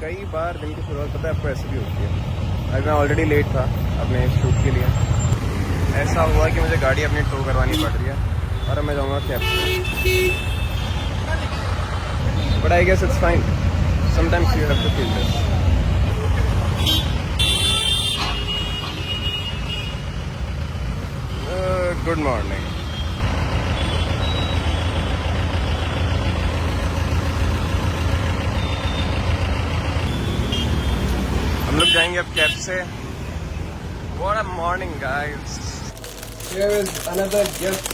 कई बार दिन की शुरुआत पता है आपको ऐसे भी होती है। आज मैं ऑलरेडी लेट था अपने शूट के लिए। ऐसा हुआ कि मुझे गाड़ी अपनी टो करवानी पड़ रही है और अब मैं जाऊँगा कैब से। But I guess it's fine, sometimes you have to feel this. Good morning. हम लोग जाएंगे अब कैब से। What a morning, guys! Here is another gift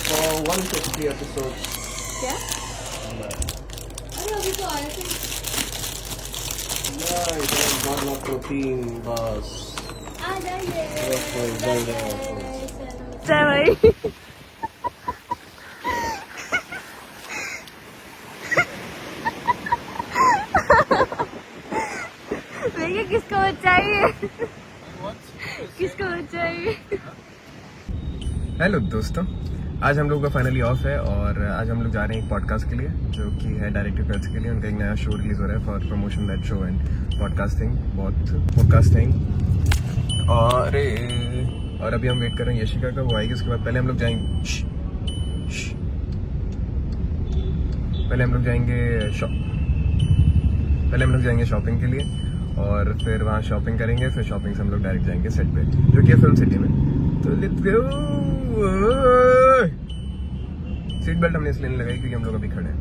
for 150 episodes. क्या? अरे अभी तो आए थे। Nice, I got my protein bars. आ जाइए। चल भाई। देखिए किसको चाहिए? किसको चाहिए? हेलो दोस्तों, आज हम लोग का फाइनली ऑफ है और आज हम लोग जा रहे हैं एक पॉडकास्ट के लिए जो कि है डायरेक्टिव कर्ज के लिए। उनका एक नया शो रिलीज हो रहा है for promotion that show and podcasting और अभी हम वेट कर रहे हैं यशिका का, वो आएगी। उसके बाद पहले हम लोग जाएंगे शॉपिंग के लिए और फिर वहाँ शॉपिंग करेंगे। फिर शॉपिंग से हम लोग डायरेक्ट जाएंगे सेट पे जो कि है फिल्म सिटी में। तो लेट्स गो। सीट बेल्ट हमने इसलिए नहीं लगाई क्योंकि हम लोग अभी खड़े हैं।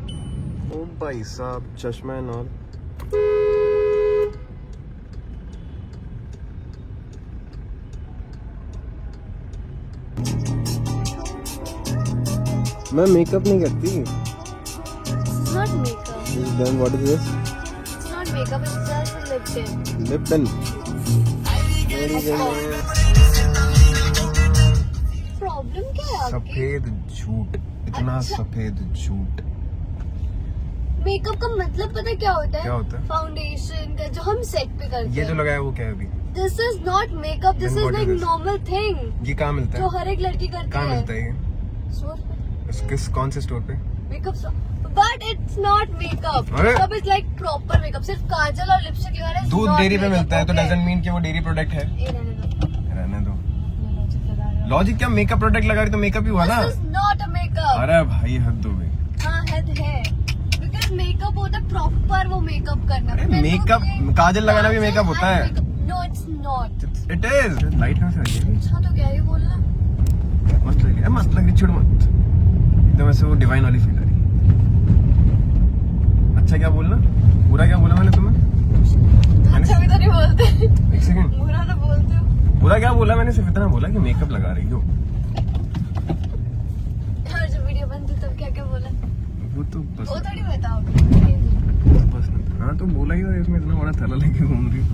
ओ भाई साहब, चश्मा एंड ऑल। मैं मेकअप नहीं करती। It's not makeup. Then what is this? It's not makeup. It's just a lip tint. Lip tint. Problem क्या है आपकी? सफेद झूठ, इतना अच्छा। सफेद झूठ। मेकअप का मतलब पता है क्या होता है? क्या होता है? फाउंडेशन का जो हम सेट पे करते हैं। ये जो लगाया वो क्या है अभी? This is not makeup. This Then is what like is this? normal thing. ये कहाँ मिलता जो है? हर एक लड़की करती कहाँ है। मिलता है ये? Store पे। कौन से स्टोर पे? Makeup but it's not makeup. अरे! Makeup is like proper makeup. सिर्फ काजल और लिपस्टिक लगाना है। दूध डेयरी पे मिलता है तो डजंट मीन कि वो डेयरी प्रोडक्ट है। रहने दो। लॉजिक क्या? मेकअप प्रोडक्ट लगा रही तो मेकअप ही हुआ ना। This is not a makeup. अरे भाई हद हो गई। हाँ हद है। बिकॉज मेकअप होता है प्रॉपर वो मेकअप करना। अरे मेकअप, काजल लगाना भी मेकअप होता है। No it's not. It is. Light कहाँ से आ रही है? अच्छा तो क्या ये बोलना? मस्त लग रही है, मस्त लग रही है। चिड़ मत, एकदम ऐसे वो डिवाइन वाली फील आ रही है। अच्छा क्या बोलना? बुरा क्या बोला मैंने तुम्हें? अच्छा भी तो नहीं बोलते। एक सेकंड, बुरा तो बोलते हो। बुरा क्या बोला मैंने? सिर्फ इतना बोला कि मेकअप लगा रही हो। और जब वीडियो बनती तब क्या क्या बोला? वो तो बस वो थोड़ी बताओ। बस हाँ तो बोला ही, और इसमें इतना बड़ा थैला लेके घूम रही हूँ।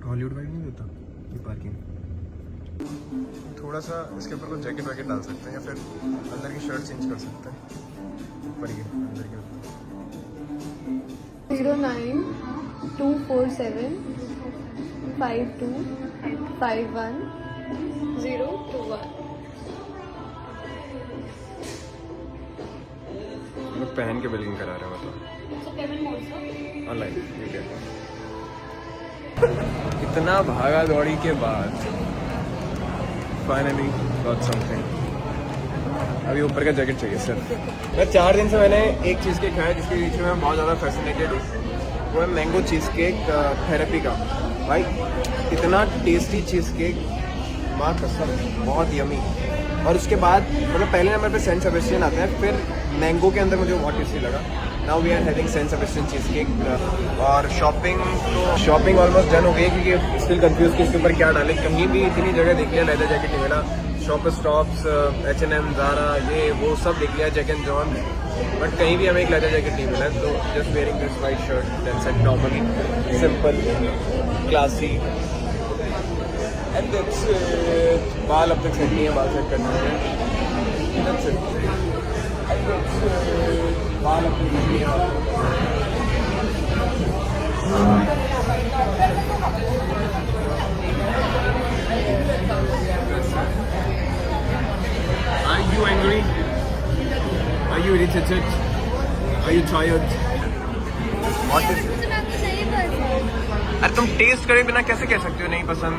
हॉलीवुड वाइब नहीं देता ये पार्किंग। थोड़ा सा इसके ऊपर कुछ जैकेट वैकेट डाल सकते हैं या फिर अंदर की शर्ट चेंज कर सकते हैं। ऊपर ही अंदर के 09-247-5251-021। लोग पहन के बिलिंग करा रहे हैं मतलब So payment also? ऑनलाइन। ठीक है। इतना भागा दौड़ी के बाद फाइनली गॉट समथिंग। अभी ऊपर का जैकेट चाहिए सर। मैं 4 दिन से मैंने एक चीज़ केक खाया जिसके पीछे मैं बहुत ज़्यादा फैसिनेटेड हूँ। वो है मैंगो चीज़ केक थेरेपी का। भाई इतना टेस्टी चीज़ केक, माँ कसम, बहुत यमी। और उसके बाद मतलब पहले नंबर पे सेंट सेबेस्टियन आता है, फिर मैंगो के अंदर मुझे बहुत टेस्टी लगा। Now we are having saint Sebastian cheese cake. और शॉपिंग ऑलमोस्ट डन हो गई क्योंकि स्टिल कंफ्यूज कि इसके ऊपर क्या डालें। कहीं भी इतनी जगह देख लिया, लेदर जैकेट नहीं मिला। शॉपर स्टॉप्स, H&M, ज़ारा, ये वो सब देख लिया, जैक एंड जॉन, बट कहीं भी हमें एक लेदर जैकेट नहीं मिला। तो just wearing this white shirt, that's it. Normally simple, classy and that's it. बाल अब तक सेट नहीं है, बाल सेट करना है। That's it. बाल अब तक सेट नहीं है। Are you angry? Are you irritated? Are you tired? What is it? मुझे मैंगो नहीं पसंद। अरे तुम टेस्ट करे बिना कैसे कह सकते हो नहीं पसंद?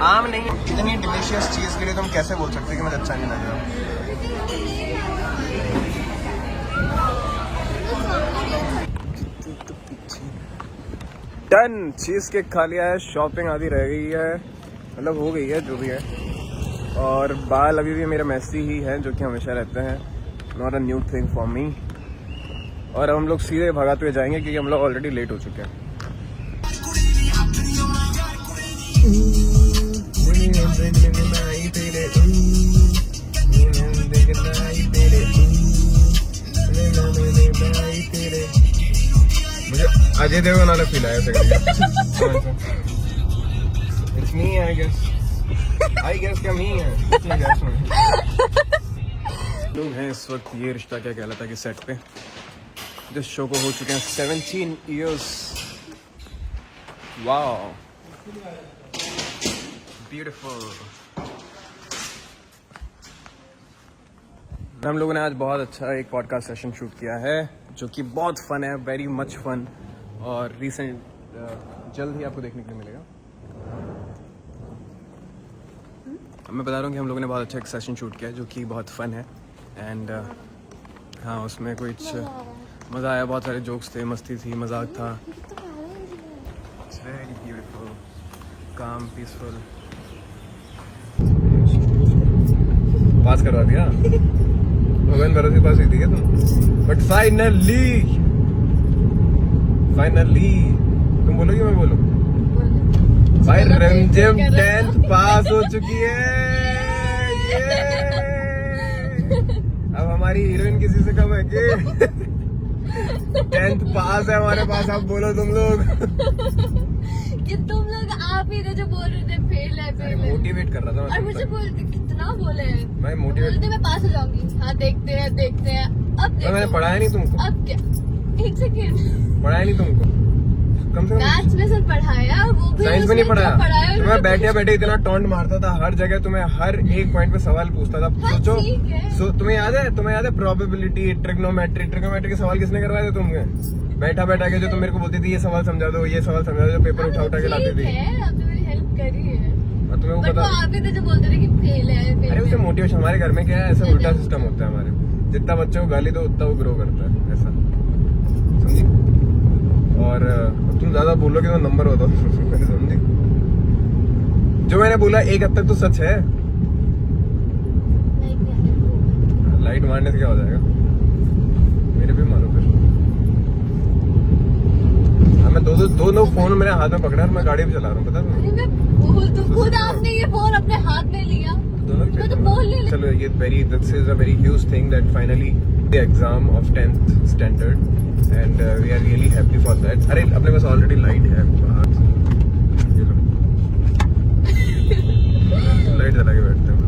आम नहीं, इतनी डिलीशियस चीज के लिए तुम कैसे बोल सकते हो कि मुझे अच्छा नहीं लगा? डन, चीज केक खा लिया है, शॉपिंग आधी रह गई है, मतलब हो गई है जो भी है। और बाल अभी भी मेरे मैसी ही हैं जो कि हमेशा रहते हैं, not a new thing for me. और अब हम लोग सीधे भगाते हुए जाएंगे क्योंकि हम लोग ऑलरेडी लेट हो चुके हैं। मुझे अजय देवगन वाला फील आया इट्स मी आई गेस क्या मी है लोग हैं इस वक्त ये रिश्ता क्या कहलाता है कि सेट पे जिस शो को हो चुके हैं 17 years। Wow beautiful. हम लोगों ने आज बहुत अच्छा एक पॉडकास्ट सेशन शूट किया है जो कि बहुत फन है, वेरी मच फन। और रिसेंट जल्द ही आपको देखने के लिए मिलेगा। मैं बता रहा हूँ कि हम लोगों ने बहुत अच्छा एक सेशन शूट किया है जो कि बहुत फन है। एंड हाँ, उसमें कुछ मज़ा आया, बहुत सारे जोक्स थे, मस्ती थी, मजाक था। इट्स वेरी ब्यूटीफुल, काम, पीसफुल। पास करवा दिया भगवान भरोसे के पास हुई थी क्या तुम? बट फाइनली तुम बोलोगे मैं बोलूं? भाई रंजम 10th पास हो चुकी है। अब हमारी हीरोइन किसी से कम है कि 10th पास है हमारे पास। अब बोलो तुम लोग कि तुम लोग आप ही थे जो बोल रहे थे फेल है। मोटिवेट कर रहा था और मुझे बोलते कितना बोले हैं, मैं मोटिवेट बोलते मैं पास हो जाऊंगी। हाँ देखते हैं अब देखो। मैंने पढ़ाया नहीं तुमको। अब क्या, एक सेकेंड, पढ़ाया नहीं तुमको कम से कम। मैथ्स में सर पढ़ाया, वो भी साइंस में नहीं उसने जो पढ़ाया। वो तुम्हें बैठे बैठे इतना टॉन्ट मारता था हर जगह, तुम्हें हर एक पॉइंट पे सवाल पूछता था। हाँ, सोचो ठीक है। तुम्हें याद है प्रोबेबिलिटी, ट्रिग्नोमेट्री के सवाल किसने करवाए थे तुमने? बैठा के जो तुम मेरे को बोलती थी ये सवाल समझा दो, ये सवाल समझा दो, जो पेपर उठा के लाती थी। आपने मेरी हेल्प करी है। और तुम्हें वो बट वो पता, आप ही थे जो बोलते थे कि फेल है। अरे उसे मोटिवेशन, हमारे घर में क्या है, ऐसा उल्टा सिस्टम होता है हमारे। जितना बच्चे को गाली दो उतना वो ग्रो करता है, ऐसा समझी? और तुम ज्यादा बोलोगे तो नंबर होता समझी? जो मैंने बोला एक हद तक तो सच है। लाइट मारने से क्या हो जाएगा? मेरे भी मारो फिर। हाँ, मैं दो फोन मेरे हाथ में पकड़ा है, मैं गाड़ी भी चला रहा हूँ, पता है? अरे मैं बोल तो खुद आपने ये फोन अपने हाथ में लिया। मैं तो बोल नहीं रही। चलो ये this is a very huge thing that finally the exam of 10th standard and we are really happy for that। अरे अपने पास ऑलरेडी लाइट है बाहर, ये लो लाइट जला के बैठते हैं।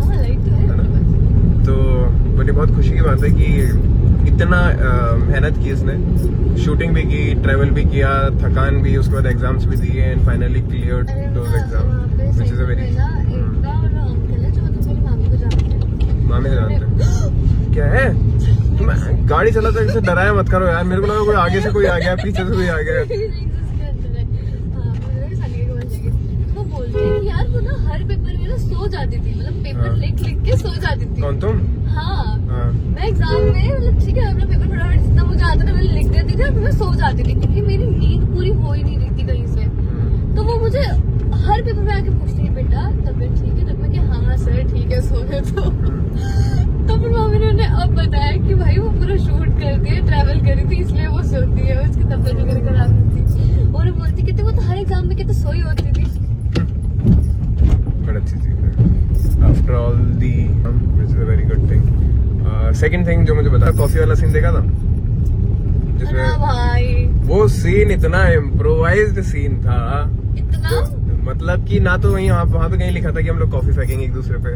हाँ लाइट तो है ना? तो बड़ी बहुत खुशी की बात है कि इतना मेहनत की इसने, शूटिंग भी की, ट्रैवल भी किया, थकान भी, उसके बाद एग्जाम्स भी दिए and finally cleared those exam which is a very. मामी से जानते हैं क्या है? तुम गाड़ी चलाते ऐसे डराया मत करो यार, मेरे को लगा कोई आगे से कोई आ गया, पीछे से कोई आ गया। वो बोलते हैं कि यार वो ना हर पेपर में ना सो जाती थी, मतलब पेपर लिख के सो जाती थी। कौन तुम? हाँ, मैं एग्जाम में मतलब ठीक है अपना पेपर फटाफट जितना मुझे आता था मैंने लिख देती थी और मैं सो जाती थी क्योंकि मेरी नींद पूरी हो ही नहीं रही थी कहीं से। तो वो मुझे हर पेपर में आके पूछती है बेटा तबीयत ठीक है? तब मैं क्या हाँ सर ठीक है सो गए। तो फिर मम्मी ने उन्हें अब बताया कि भाई वो पूरा शूट करती है, ट्रैवल करी थी इसलिए वो सोती है, उसकी तबीयत वगैरह खराब होती। और वो बोलती कि वो तो हर एग्जाम में कितने सोई होती थी। बड़ी अच्छी चीज है after all the, which is a very good thing. Second thing जो मुझे बता, कॉफी वाला सीन देखा था जिसमें भाई वो सीन इतना इम्प्रोवाइज्ड सीन था, इतना मतलब कि ना तो वहाँ पे कहीं लिखा था कि हम लोग कॉफी फेंकेंगे एक दूसरे पे,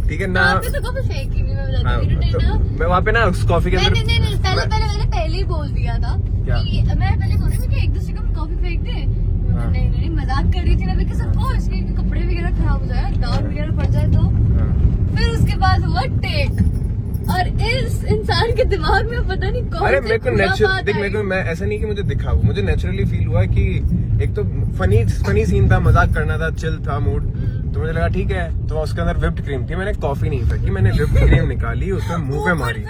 ठीक है ना? तो कॉफी फेंकी नहीं, मैं बताती हाँ, हूँ। तो मैं वहाँ पे ना उस कॉफी के अंदर नहीं मैंने पहले ही बोल दिया था कि मैं पहले बोल रही थी कि एक दूसरे को कॉफी फेंक दे। नहीं मजाक कर रही थी ना, मैं सबको इसके कपड़े वगैरह खराब हो जाए, दाग वगैरह पड़ जाए तो। फिर उसके बाद हुआ टेक, और इस इंसान के दिमाग में पता नहीं कौन अरे सी मेरे को खुरापात नेचुरल देख, आई। मेरे को मैं ऐसा नहीं कि मुझे दिखा वो, मुझे नेचुरली फील हुआ कि एक तो फनी सीन था, मजाक करना था, चिल था मूड, तो मुझे लगा ठीक है। तो उसके अंदर विप्ड क्रीम थी, मैंने कॉफी नहीं फेंकी, मैंने विप्ड क्रीम निकाली, उसमें मुंह पे मारी,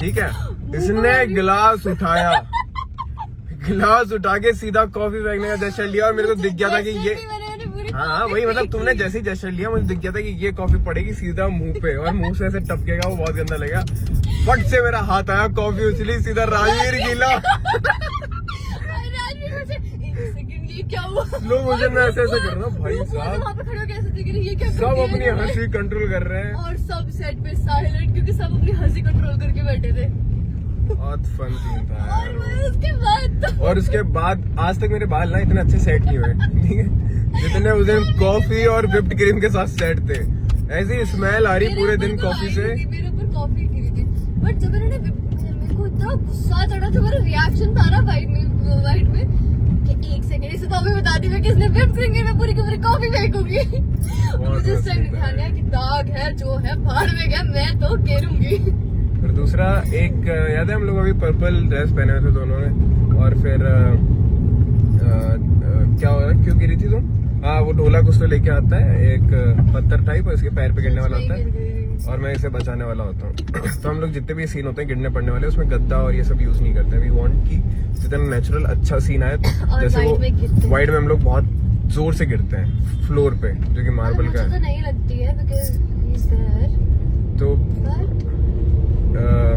ठीक है। इसने गिलास उठाया, गिलास उठा के सीधा कॉफी फेंकने का जेस्चर लिया और मेरे को दिख गया था कि ये, हाँ वही मतलब तुमने जैसे ही जेस्चर लिया मुझे दिख गया था कि ये कॉफी पड़ेगी सीधा मुंह पे और मुंह से ऐसे टपकेगा, वो बहुत गंदा लगेगा। फट से मेरा हाथ आया, कॉफी उछली, सीधा राजवीर गीला। ये क्या हुआ? लो मुझे मैं ऐसे ऐसे कर रहा हूँ भाई साहब, वहाँ पे खड़े होके ऐसे देख रहे हैं, ये क्या कर सब दिया अपनी इन्होंने? हंसी कंट्रोल कर रहे हैं। और सब सेट पे साइलेंट, क्योंकि सब अपनी हंसी कंट्रोल करके बैठे थे। बहुत फन सीन था और यार मैं उसके बाद तो और उसके बाद आज तक मेरे बाल ना इतने अच्छे सेट नहीं हुए, ठीक है, जितने उस दिन कॉफी और विप्ड क्रीम के साथ सेट थे। ऐसी स्मेल आ रही मेरे पूरे ऊपर दिन तो कॉफी आई से। नहीं थी, मेरे ऊपर कॉफी गिरी थी। बट जब इन्होंने मेरे को इतना गुस्सा चढ़ा था, मेरा रिएक्शन था ना वाइट में कि एक सेकंड इसे तो अभी बता दी मैं किसने विप्ड क्रीम में पूरी की पूरी कॉफी फेंकूंगी। मुझे उस टाइम ध्यान आया कि दाग है जो है भाड़ में गया, मैं तो गिरूंगी। और दूसरा एक याद है हम लोग अभी पर्पल ड्रेस पहने हुए थे दोनों ने, और फिर क्या हो रहा, क्यों गिरी थी तुम? हाँ वो ढोला कुछ तो लेके आता है, एक पत्थर टाइप, और इसके पैर पे गिरने वाला होता है और मैं इसे बचाने वाला होता हूँ। तो हम लोग जितने भी सीन होते हैं गिरने पड़ने वाले, उसमें गद्दा और ये सब यूज नहीं करते। वी वांट कि जितना नेचुरल अच्छा सीन आए, जैसे वो वाइड में हम लोग बहुत जोर से गिरते हैं फ्लोर पे, जो कि मार्बल का मुझे तो है। नहीं लगती है बिकॉज़ तो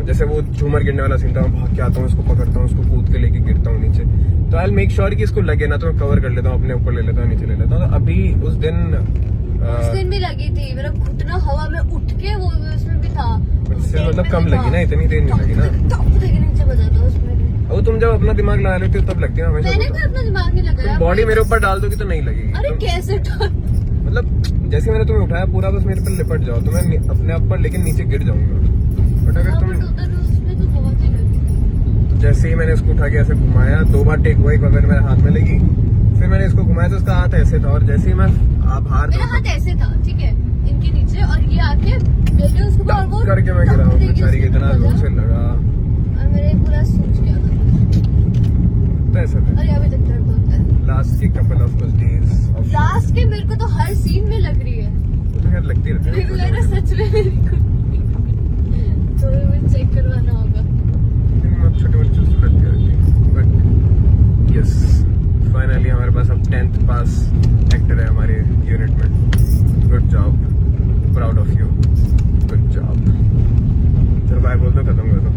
जैसे वो झूमर गिरने वाला सीन था, मैं भाग के आता हूँ, उसको पकड़ता हूँ, उसको कूद के लेके गिरता हूँ नीचे। तो आई मेक श्योर कि इसको लगे ना, तो मैं कवर कर लेता हूँ, अपने ऊपर ले लेता हूँ, नीचे ले लेता हूँ। तो अभी उस दिन भी लगी थी, मेरा घुटना हवा में उठ के वो उसमें भी था। इससे मतलब कम लगी ना, इतनी देर नहीं लगी ना। टप देके नीचे बजा था उसमें भी। अब तुम जब अपना दिमाग लगा लेते हो तब लगती है हमेशा। मैंने भी अपना दिमाग नहीं लगाया। बॉडी मेरे ऊपर डाल दोगी तो नहीं लगेगी। अरे कैसे मतलब जैसे मैंने तुम्हें उठाया पूरा, बस मेरे पर लिपट जाओ तो मैं अपने आप पर लेकिन नीचे गिर जाऊंगा। बट अगर तुम उसमें तो बहुत ही लगी। तो जैसे ही मैंने उसको उठा के ऐसे घुमाया, 2 बार टेक हुआ, एक बार मेरे हाथ में लगी, फिर मैंने इसको घुमाया तो उसका हाथ ऐसे था, और जैसे ही मैं बाहर मेरा हाथ ऐसे था, ठीक है, इनके नीचे, और ये आके लेके उसको और वो करके मैं गिरा हूँ, बेचारी के इतना जोर से लगा, और मेरे पूरा सूज गया था। तो ऐसा था। और अभी तक दर्द होता है। लास्ट के couple of days of last के मेरे को तो हर सीन में लग रही है। वो तो खैर लगती रहती मेरे को लग रहा है सच में मेरे को तो मुझे चेक करवाना होगा। है, छोटे बच्चों से लगती रहती है। बट यस, फाइनली हमारे पास अब 10th पास एक्टर है हमारे यूनिट में। Good job, proud of you, good job. चलो बाय बोल दो, खत्म कर दो।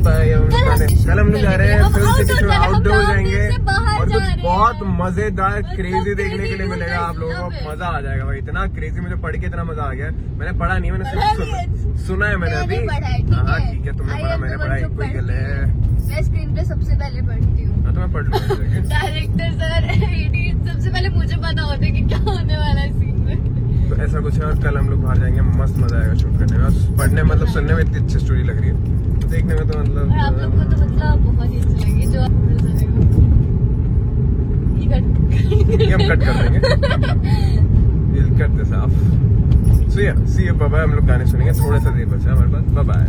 बाय। कल हम लोग जा रहे हैं फिल्म सिटी में, आउटडोर जाएंगे और कुछ बहुत मजेदार क्रेजी देखने के लिए मिलेगा आप लोगों को। मजा आ जाएगा भाई, इतना क्रेजी, मुझे पढ़ के इतना मजा आ गया। मैंने पढ़ा नहीं, मैंने सिर्फ सुना है मैंने अभी। हाँ ठीक है, तुमने पढ़ा, मैंने पढ़ा, एक कोई गल है। मैं स्क्रीन पे सबसे पहले पढ़ती हूँ। हाँ तो मैं पढ़ लूँगा। डायरेक्टर सर सबसे पहले मुझे पता होता है कि क्या होने वाला है सीन में। तो ऐसा कुछ है, और कल हम लोग बाहर जाएंगे, मस्त मजा आएगा शूट करने में। और पढ़ने मतलब सुनने में इतनी अच्छी स्टोरी लग रही है, देखने में तो मतलब। और आप लोग को तो मतलब बहुत ही अच्छी लगी जो आप ये हम कट कर देंगे, ये करते साफ। सो या सी यू, बाय बाय। हम लोग गाने सुनेंगे, थोड़ा सा देर बचा है हमारे पास। Bye bye.